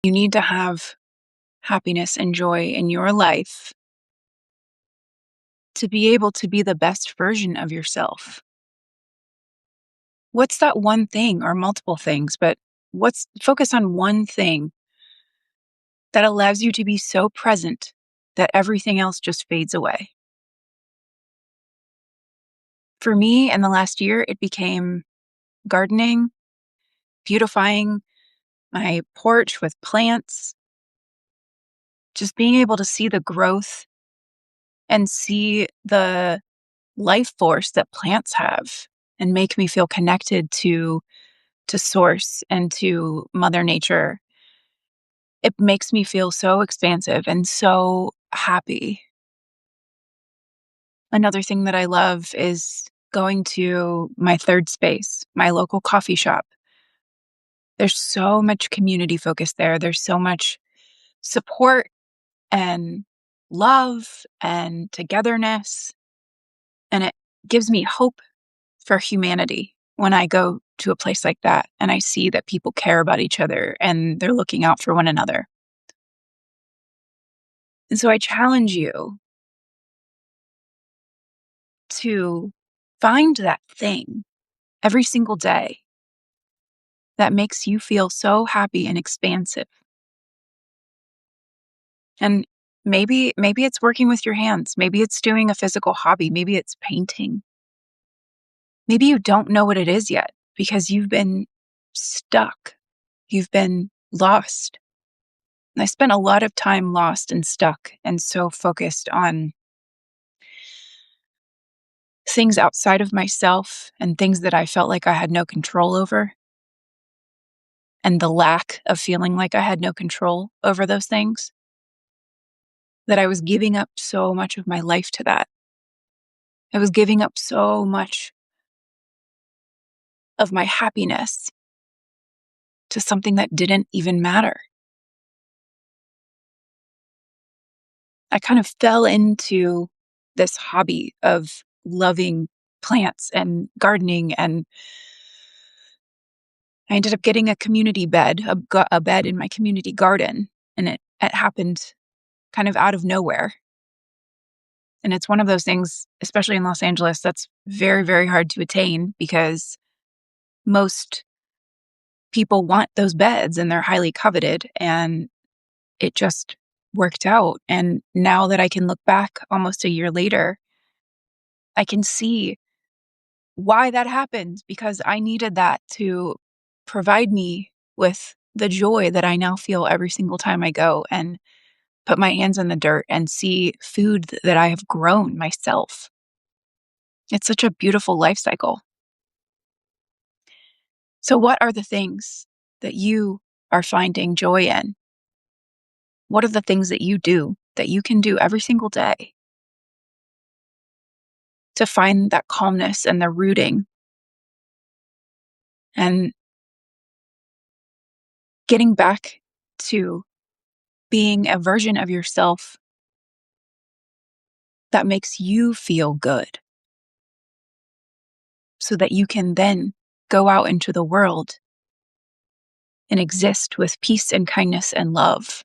You need to have happiness and joy in your life to be able to be the best version of yourself. What's that one thing or multiple things, but what's focus on one thing that allows you to be so present that everything else just fades away? For me, in the last year, it became gardening, beautifying my porch with plants, just being able to see the growth and see the life force that plants have and make me feel connected to source and to mother nature. It makes me feel so expansive and so happy. Another thing that I love is going to my third space, my local coffee shop. There's so much community focus there. There's so much support and love and togetherness. And it gives me hope for humanity when I go to a place like that and I see that people care about each other and they're looking out for one another. And so I challenge you to find that thing every single day that makes you feel so happy and expansive. And maybe it's working with your hands, maybe it's doing a physical hobby, maybe it's painting. Maybe you don't know what it is yet because you've been stuck. You've been lost. And I spent a lot of time lost and stuck and so focused on things outside of myself and things that I felt like I had no control over, and the lack of feeling like I had no control over those things, that I was giving up so much of my life to that. I was giving up so much of my happiness to something that didn't even matter. I kind of fell into this hobby of loving plants and gardening, and I ended up getting a community bed, a bed in my community garden, and it happened kind of out of nowhere. And it's one of those things, especially in Los Angeles, that's very, very hard to attain because most people want those beds and they're highly coveted. And it just worked out. And now that I can look back almost a year later, I can see why that happened because I needed that to provide me with the joy that I now feel every single time I go and put my hands in the dirt and see food that I have grown myself. It's such a beautiful life cycle. So, what are the things that you are finding joy in? What are the things that you do that you can do every single day to find that calmness and the rooting and getting back to being a version of yourself that makes you feel good so that you can then go out into the world and exist with peace and kindness and love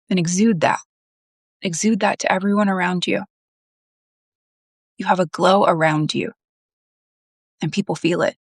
and exude that to everyone around you. You have a glow around you and people feel it.